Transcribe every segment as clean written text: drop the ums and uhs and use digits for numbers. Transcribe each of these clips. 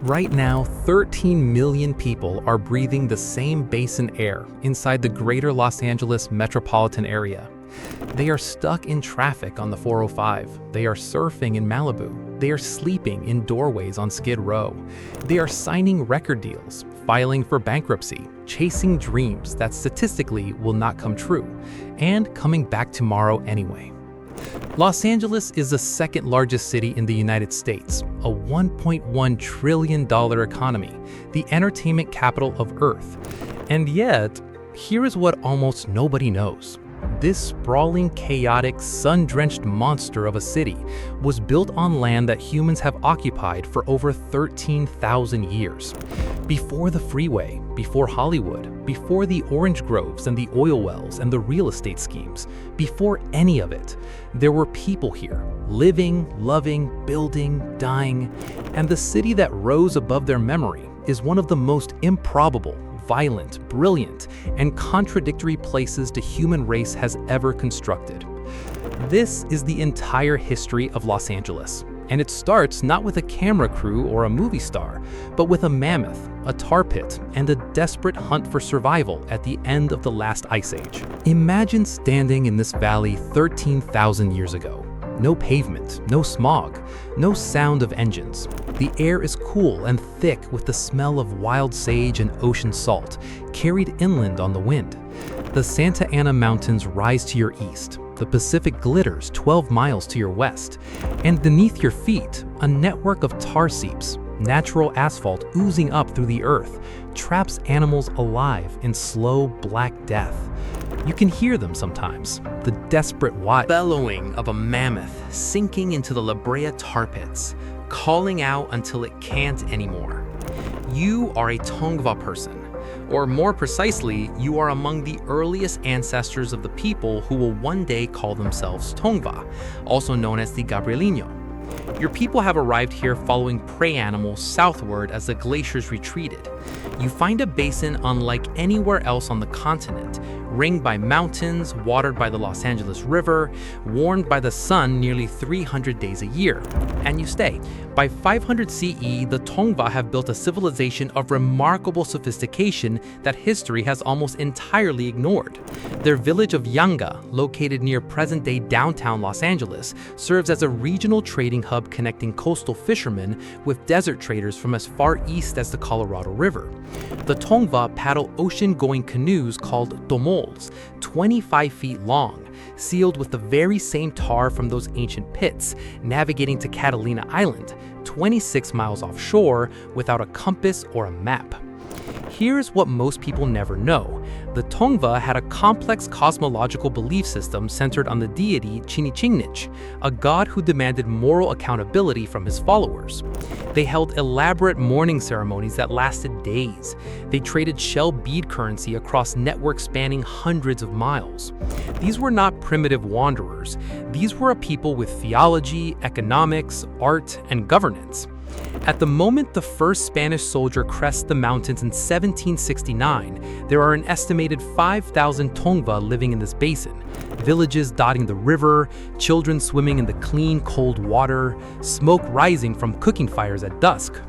Right now, 13 million people are breathing the same basin air inside the greater Los Angeles metropolitan area. They are stuck in traffic on the 405. They are surfing in Malibu. They are sleeping in doorways on Skid Row. They are signing record deals, filing for bankruptcy, chasing dreams that statistically will not come true, and coming back tomorrow anyway. Los Angeles is the second largest city in the United States, a $1.1 trillion economy, the entertainment capital of Earth. And yet, here is what almost nobody knows. This sprawling, chaotic, sun-drenched monster of a city was built on land that humans have occupied for over 13,000 years. Before the freeway, before Hollywood, before the orange groves and the oil wells and the real estate schemes, before any of it, there were people here, living, loving, building, dying, and the city that rose above their memory is one of the most improbable, violent, brilliant, and contradictory places the human race has ever constructed. This is the entire history of Los Angeles, and it starts not with a camera crew or a movie star, but with a mammoth, a tar pit, and a desperate hunt for survival at the end of the last ice age. Imagine standing in this valley 13,000 years ago. No pavement, no smog, no sound of engines. The air is cool and thick with the smell of wild sage and ocean salt, carried inland on the wind. The Santa Ana Mountains rise to your east. The Pacific glitters 12 miles to your west. And beneath your feet, a network of tar seeps, natural asphalt oozing up through the earth, traps animals alive in slow black death. You can hear them sometimes, the desperate bellowing of a mammoth sinking into the La Brea tar pits, calling out until it can't anymore. You are a Tongva person, or more precisely, you are among the earliest ancestors of the people who will one day call themselves Tongva, also known as the Gabrielino. Your people have arrived here following prey animals southward as the glaciers retreated. You find a basin unlike anywhere else on the continent, ringed by mountains, watered by the Los Angeles River, warmed by the sun nearly 300 days a year. And you stay. By 500 CE, the Tongva have built a civilization of remarkable sophistication that history has almost entirely ignored. Their village of Yaanga, located near present-day downtown Los Angeles, serves as a regional trading hub connecting coastal fishermen with desert traders from as far east as the Colorado River. The Tongva paddle ocean-going canoes called tomols, 25 feet long, sealed with the very same tar from those ancient pits, navigating to Catalina Island, 26 miles offshore, without a compass or a map. Here's what most people never know. The Tongva had a complex cosmological belief system centered on the deity Chinichinich, a god who demanded moral accountability from his followers. They held elaborate mourning ceremonies that lasted days. They traded shell bead currency across networks spanning hundreds of miles. These were not primitive wanderers. These were a people with theology, economics, art, and governance. At the moment the first Spanish soldier crests the mountains in 1769, there are an estimated 5,000 Tongva living in this basin. Villages dotting the river, children swimming in the clean, cold water, smoke rising from cooking fires at dusk.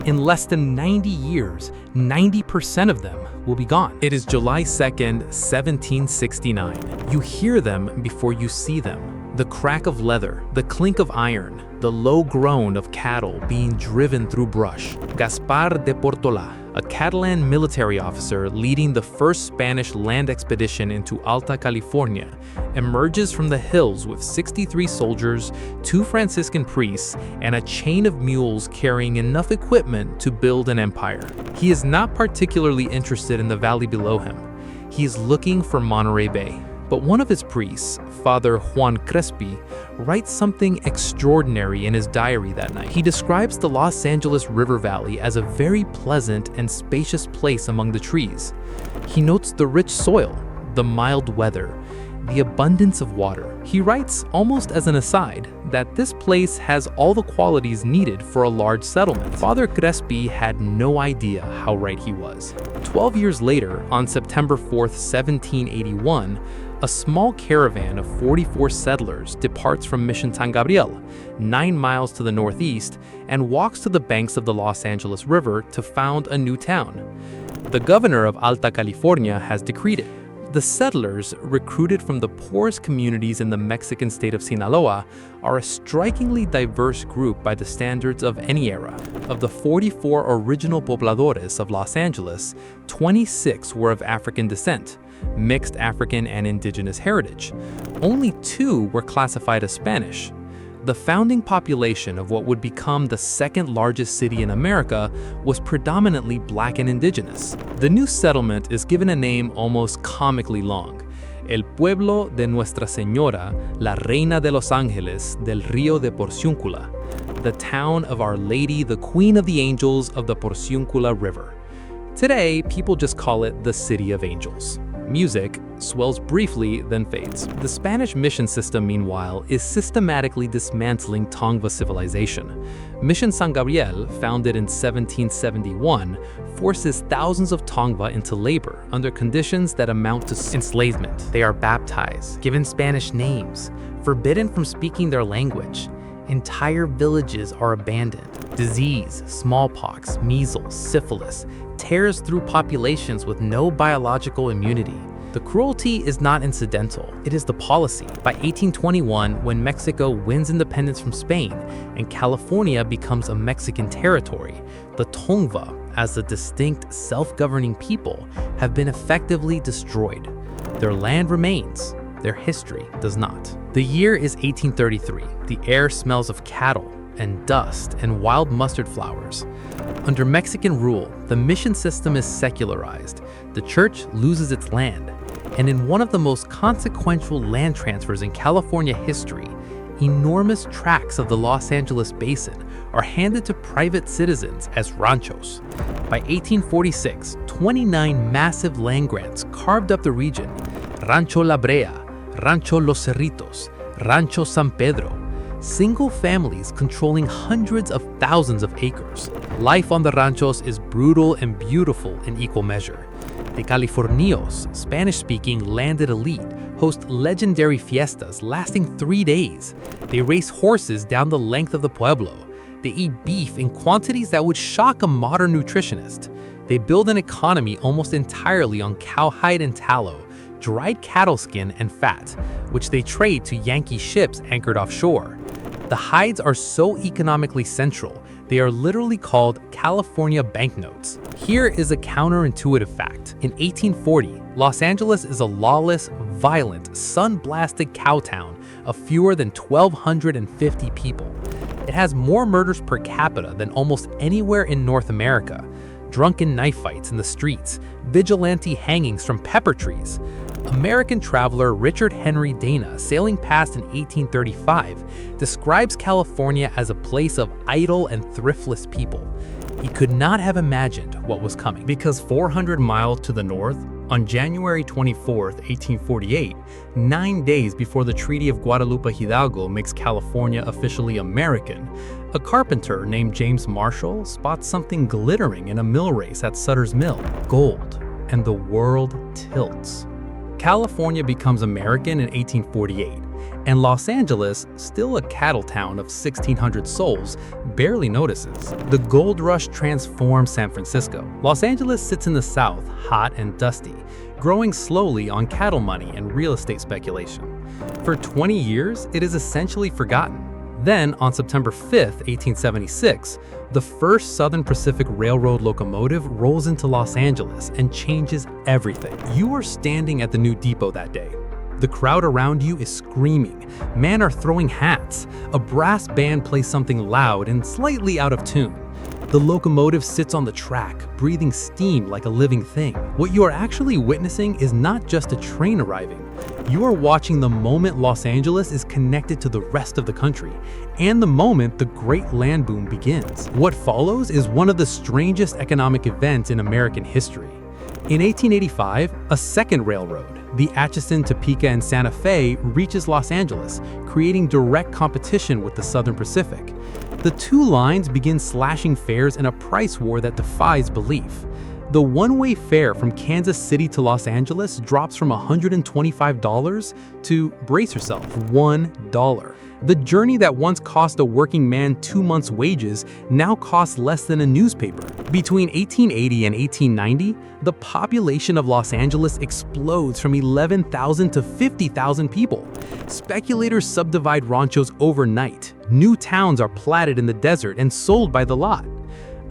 In less than 90 years, 90% of them will be gone. It is July 2nd, 1769. You hear them before you see them. The crack of leather, the clink of iron, the low groan of cattle being driven through brush. Gaspar de Portola, a Catalan military officer leading the first Spanish land expedition into Alta California, emerges from the hills with 63 soldiers, 2 Franciscan priests, and a chain of mules carrying enough equipment to build an empire. He is not particularly interested in the valley below him. He is looking for Monterey Bay. But one of his priests, Father Juan Crespi, writes something extraordinary in his diary that night. He describes the Los Angeles River Valley as a very pleasant and spacious place among the trees. He notes the rich soil, the mild weather, the abundance of water. He writes, almost as an aside, that this place has all the qualities needed for a large settlement. Father Crespi had no idea how right he was. 12 years later, on September 4th, 1781, A small caravan of 44 settlers departs from Mission San Gabriel, 9 miles to the northeast, and walks to the banks of the Los Angeles River to found a new town. The governor of Alta California has decreed it. The settlers, recruited from the poorest communities in the Mexican state of Sinaloa, are a strikingly diverse group by the standards of any era. Of the 44 original pobladores of Los Angeles, 26 were of African descent, mixed African and Indigenous heritage. Only 2 were classified as Spanish. The founding population of what would become the second largest city in America was predominantly Black and Indigenous. The new settlement is given a name almost comically long: El Pueblo de Nuestra Señora, la Reina de Los Ángeles del Río de Porciúncula, the town of Our Lady, the Queen of the Angels of the Porciúncula River. Today, people just call it the City of Angels. Music swells briefly, then fades. The Spanish mission system, meanwhile, is systematically dismantling Tongva civilization. Mission San Gabriel, founded in 1771, forces thousands of Tongva into labor under conditions that amount to enslavement. They are baptized, given Spanish names, forbidden from speaking their language. Entire villages are abandoned. Disease, smallpox, measles, syphilis, tears through populations with no biological immunity. The cruelty is not incidental, it is the policy. By 1821, when Mexico wins independence from Spain and California becomes a Mexican territory, the Tongva, as a distinct self-governing people, have been effectively destroyed. Their land remains, their history does not. The year is 1833. The air smells of cattle and dust and wild mustard flowers. Under Mexican rule, the mission system is secularized. The church loses its land. And in one of the most consequential land transfers in California history, enormous tracts of the Los Angeles basin are handed to private citizens as ranchos. By 1846, 29 massive land grants carved up the region: Rancho La Brea, Rancho Los Cerritos, Rancho San Pedro, single families controlling hundreds of thousands of acres. Life on the ranchos is brutal and beautiful in equal measure. The Californios, Spanish-speaking landed elite, host legendary fiestas lasting 3 days. They race horses down the length of the pueblo. They eat beef in quantities that would shock a modern nutritionist. They build an economy almost entirely on cowhide and tallow, dried cattle skin and fat, which they trade to Yankee ships anchored offshore. The hides are so economically central, they are literally called California banknotes. Here is a counterintuitive fact. In 1840, Los Angeles is a lawless, violent, sun-blasted cow town of fewer than 1,250 people. It has more murders per capita than almost anywhere in North America. Drunken knife fights in the streets, vigilante hangings from pepper trees. American traveler Richard Henry Dana, sailing past in 1835, describes California as a place of idle and thriftless people. He could not have imagined what was coming. Because 400 miles to the north, on January 24, 1848, 9 days before the Treaty of Guadalupe Hidalgo makes California officially American, a carpenter named James Marshall spots something glittering in a mill race at Sutter's Mill: gold, and the world tilts. California becomes American in 1848, and Los Angeles, still a cattle town of 1,600 souls, barely notices. The gold rush transforms San Francisco. Los Angeles sits in the south, hot and dusty, growing slowly on cattle money and real estate speculation. For 20 years, it is essentially forgotten. Then, on September 5, 1876, the first Southern Pacific Railroad locomotive rolls into Los Angeles and changes everything. You are standing at the new depot that day. The crowd around you is screaming. Men are throwing hats. A brass band plays something loud and slightly out of tune. The locomotive sits on the track, breathing steam like a living thing. What you are actually witnessing is not just a train arriving. You are watching the moment Los Angeles is connected to the rest of the country, and the moment the Great Land Boom begins. What follows is one of the strangest economic events in American history. In 1885, a second railroad, the Atchison, Topeka, and Santa Fe, reaches Los Angeles, creating direct competition with the Southern Pacific. The two lines begin slashing fares in a price war that defies belief. The one-way fare from Kansas City to Los Angeles drops from $125 to, brace yourself, $1. The journey that once cost a working man 2 months' wages now costs less than a newspaper. Between 1880 and 1890, the population of Los Angeles explodes from 11,000 to 50,000 people. Speculators subdivide ranchos overnight. New towns are platted in the desert and sold by the lot.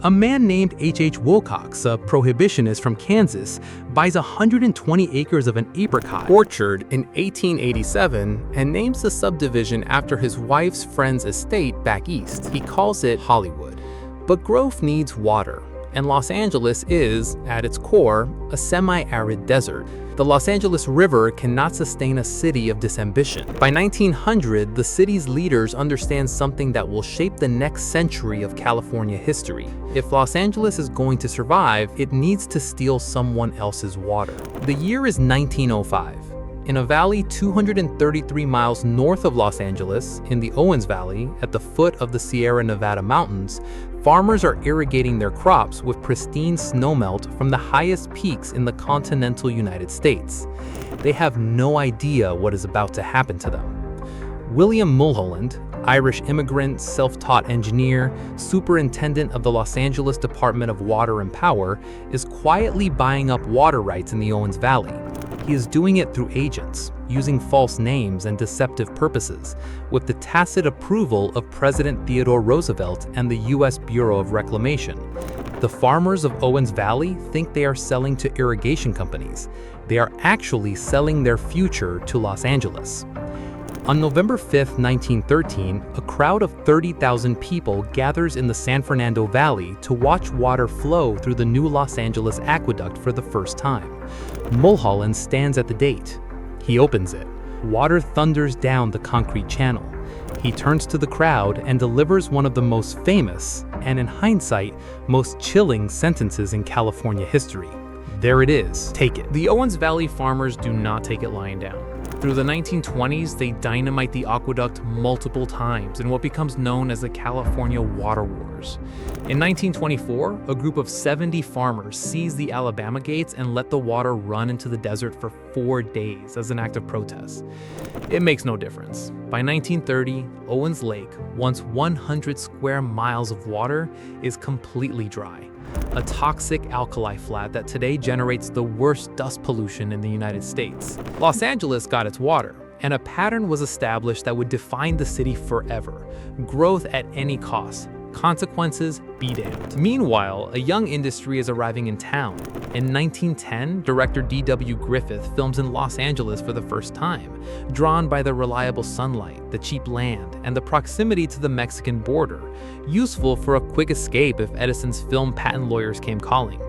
A man named H.H. Wilcox, a prohibitionist from Kansas, buys 120 acres of an apricot orchard in 1887 and names the subdivision after his wife's friend's estate back east. He calls it Hollywood. But growth needs water, and Los Angeles is, at its core, a semi-arid desert. The Los Angeles River cannot sustain a city of this ambition. By 1900, the city's leaders understand something that will shape the next century of California history. If Los Angeles is going to survive, it needs to steal someone else's water. The year is 1905. In a valley 233 miles north of Los Angeles, in the Owens Valley, at the foot of the Sierra Nevada mountains, farmers are irrigating their crops with pristine snowmelt from the highest peaks in the continental United States. They have no idea what is about to happen to them. William Mulholland, Irish immigrant, self-taught engineer, superintendent of the Los Angeles Department of Water and Power, is quietly buying up water rights in the Owens Valley. He is doing it through agents, using false names and deceptive purposes, with the tacit approval of President Theodore Roosevelt and the U.S. Bureau of Reclamation. The farmers of Owens Valley think they are selling to irrigation companies. They are actually selling their future to Los Angeles. On November 5, 1913, a crowd of 30,000 people gathers in the San Fernando Valley to watch water flow through the new Los Angeles aqueduct for the first time. Mulholland stands at the gate. He opens it. Water thunders down the concrete channel. He turns to the crowd and delivers one of the most famous, and in hindsight, most chilling sentences in California history. There it is, take it. The Owens Valley farmers do not take it lying down. Through the 1920s, they dynamite the aqueduct multiple times in what becomes known as the California Water Wars. In 1924, a group of 70 farmers seized the Alabama gates and let the water run into the desert for 4 days as an act of protest. It makes no difference. By 1930, Owens Lake, once 100 square miles of water, is completely dry. A toxic alkali flat that today generates the worst dust pollution in the United States. Los Angeles got its water, and a pattern was established that would define the city forever: growth at any cost. Consequences be damned. Meanwhile, a young industry is arriving in town. In 1910, director D.W. Griffith films in Los Angeles for the first time, drawn by the reliable sunlight, the cheap land, and the proximity to the Mexican border, useful for a quick escape if Edison's film patent lawyers came calling.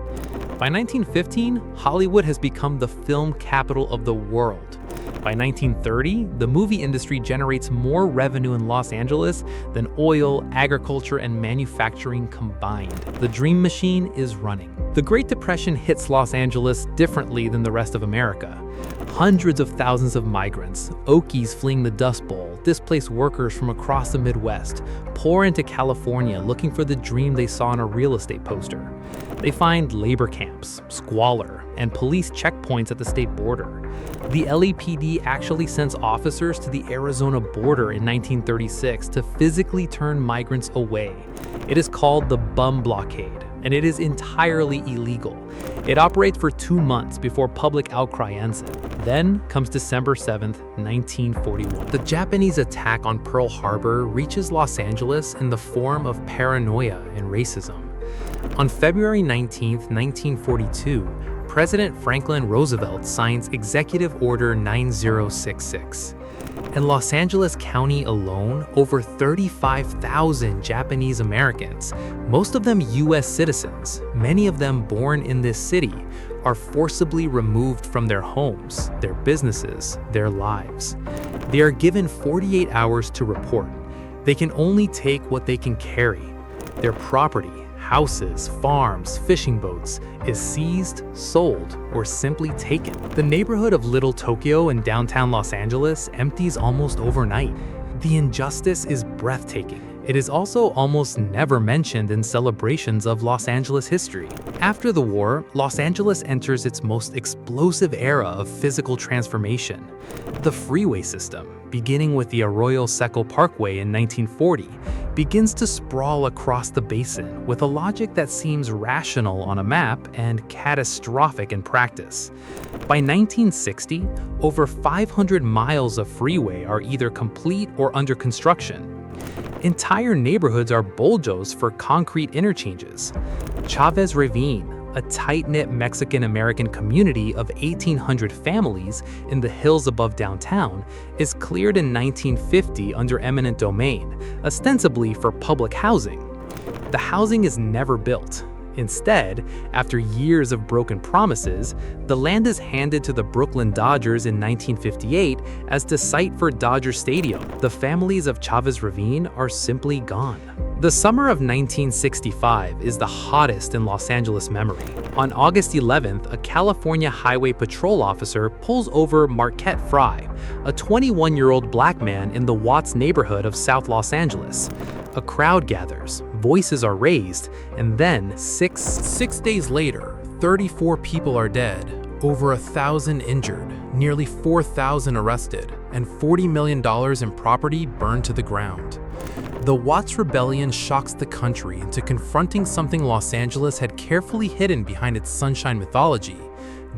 By 1915, Hollywood has become the film capital of the world. By 1930, the movie industry generates more revenue in Los Angeles than oil, agriculture, and manufacturing combined. The dream machine is running. The Great Depression hits Los Angeles differently than the rest of America. Hundreds of thousands of migrants, Okies fleeing the Dust Bowl, displaced workers from across the Midwest, pour into California looking for the dream they saw on a real estate poster. They find labor camps, squalor, and police checkpoints at the state border. The LAPD actually sends officers to the Arizona border in 1936 to physically turn migrants away. It is called the Bum Blockade, and it is entirely illegal. It operates for 2 months before public outcry ends it. Then comes December 7th, 1941. The Japanese attack on Pearl Harbor reaches Los Angeles in the form of paranoia and racism. On February 19, 1942, President Franklin Roosevelt signs Executive Order 9066. In Los Angeles County alone, over 35,000 Japanese Americans, most of them U.S. citizens, many of them born in this city, are forcibly removed from their homes, their businesses, their lives. They are given 48 hours to report. They can only take what they can carry. Their property, houses, farms, fishing boats, is seized, sold, or simply taken. The neighborhood of Little Tokyo in downtown Los Angeles empties almost overnight. The injustice is breathtaking. It is also almost never mentioned in celebrations of Los Angeles history. After the war, Los Angeles enters its most explosive era of physical transformation. The freeway system, beginning with the Arroyo Seco Parkway in 1940, begins to sprawl across the basin with a logic that seems rational on a map and catastrophic in practice. By 1960, over 500 miles of freeway are either complete or under construction. Entire neighborhoods are bulldozed for concrete interchanges. Chavez Ravine, a tight-knit Mexican-American community of 1,800 families in the hills above downtown, is cleared in 1950 under eminent domain, ostensibly for public housing. The housing is never built. Instead, after years of broken promises, the land is handed to the Brooklyn Dodgers in 1958 as the site for Dodger Stadium. The families of Chavez Ravine are simply gone. The summer of 1965 is the hottest in Los Angeles memory. On August 11th, a California Highway Patrol officer pulls over Marquette Fry, a 21-year-old black man in the Watts neighborhood of South Los Angeles. A crowd gathers, voices are raised, and then six days later, 34 people are dead, over 1,000 injured, nearly 4,000 arrested, and $40 million in property burned to the ground. The Watts Rebellion shocks the country into confronting something Los Angeles had carefully hidden behind its sunshine mythology: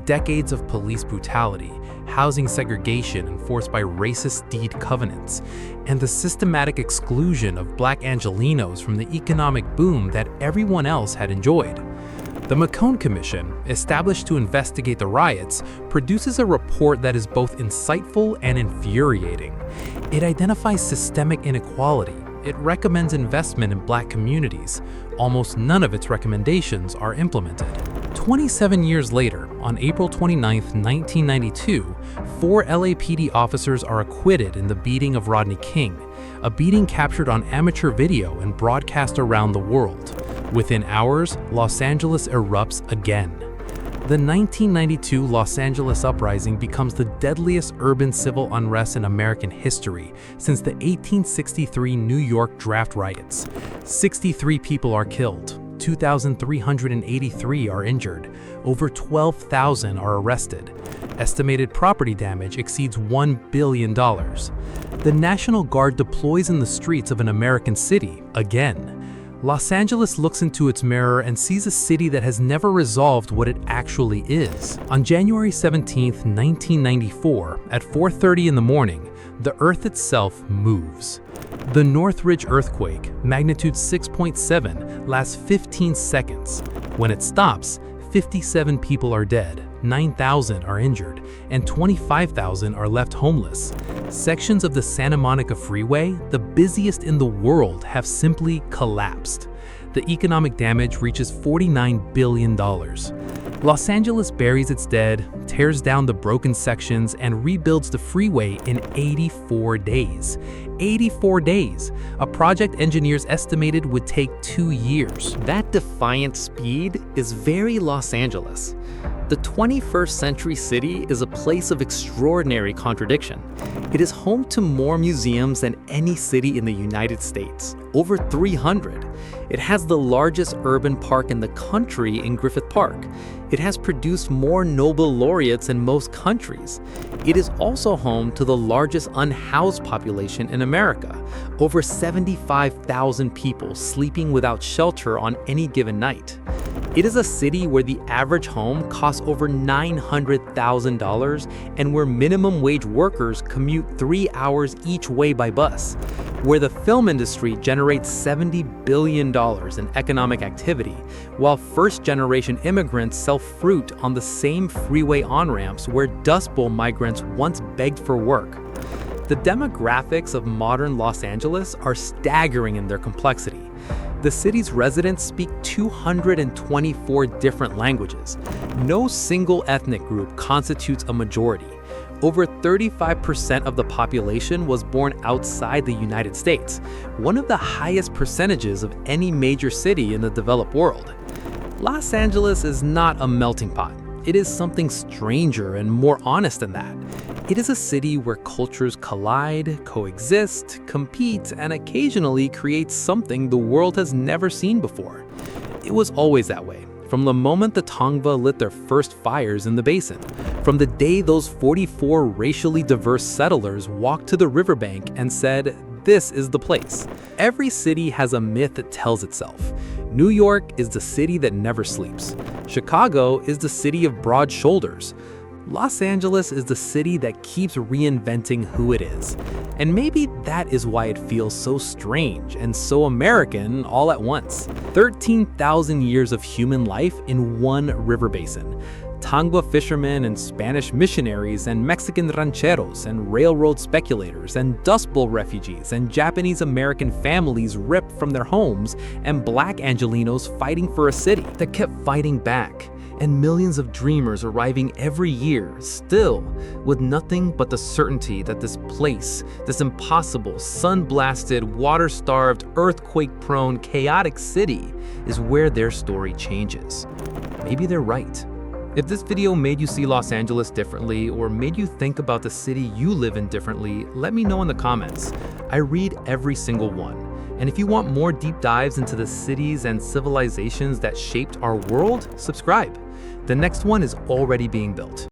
decades of police brutality, housing segregation enforced by racist deed covenants, and the systematic exclusion of black Angelenos from the economic boom that everyone else had enjoyed. The McCone Commission, established to investigate the riots, produces a report that is both insightful and infuriating. It identifies systemic inequality. It recommends investment in black communities. Almost none of its recommendations are implemented. 27 years later, on April 29, 1992, 4 LAPD officers are acquitted in the beating of Rodney King, a beating captured on amateur video and broadcast around the world. Within hours, Los Angeles erupts again. The 1992 Los Angeles Uprising becomes the deadliest urban civil unrest in American history since the 1863 New York draft riots. 63 people are killed, 2,383 are injured, over 12,000 are arrested. Estimated property damage exceeds $1 billion. The National Guard deploys in the streets of an American city again. Los Angeles looks into its mirror and sees a city that has never resolved what it actually is. On January 17, 1994, at 4:30 in the morning, the Earth itself moves. The Northridge Earthquake, magnitude 6.7, lasts 15 seconds. When it stops, 57 people are dead, 9,000 are injured, and 25,000 are left homeless. Sections of the Santa Monica Freeway, the busiest in the world, have simply collapsed. The economic damage reaches $49 billion. Los Angeles buries its dead, tears down the broken sections, and rebuilds the freeway in 84 days. 84 days, a project engineers estimated would take 2 years. That defiant speed is very Los Angeles. The 21st century city is a place of extraordinary contradiction. It is home to more museums than any city in the United States, over 300. It has the largest urban park in the country in Griffith Park. It has produced more Nobel laureates in most countries. It is also home to the largest unhoused population in America, over 75,000 people sleeping without shelter on any given night. It is a city where the average home costs over $900,000 and where minimum wage workers commute 3 hours each way by bus, where the film industry generates $70 billion in economic activity, while first-generation immigrants sell fruit on the same freeway on-ramps where Dust Bowl migrants once begged for work. The demographics of modern Los Angeles are staggering in their complexity. The city's residents speak 224 different languages. No single ethnic group constitutes a majority. Over 35% of the population was born outside the United States, one of the highest percentages of any major city in the developed world. Los Angeles is not a melting pot. It is something stranger and more honest than that. It is a city where cultures collide, coexist, compete, and occasionally create something the world has never seen before. It was always that way, from the moment the Tongva lit their first fires in the basin, from the day those 44 racially diverse settlers walked to the riverbank and said, "This is the place." Every city has a myth that tells itself. New York is the city that never sleeps. Chicago is the city of broad shoulders. Los Angeles is the city that keeps reinventing who it is. And maybe that is why it feels so strange and so American all at once. 13,000 years of human life in one river basin. Tongva fishermen and Spanish missionaries and Mexican rancheros and railroad speculators and Dust Bowl refugees and Japanese-American families ripped from their homes and Black Angelenos fighting for a city that kept fighting back. And millions of dreamers arriving every year, still, with nothing but the certainty that this place, this impossible, sun-blasted, water-starved, earthquake-prone, chaotic city is where their story changes. Maybe they're right. If this video made you see Los Angeles differently or made you think about the city you live in differently, let me know in the comments. I read every single one. And if you want more deep dives into the cities and civilizations that shaped our world, subscribe. The next one is already being built.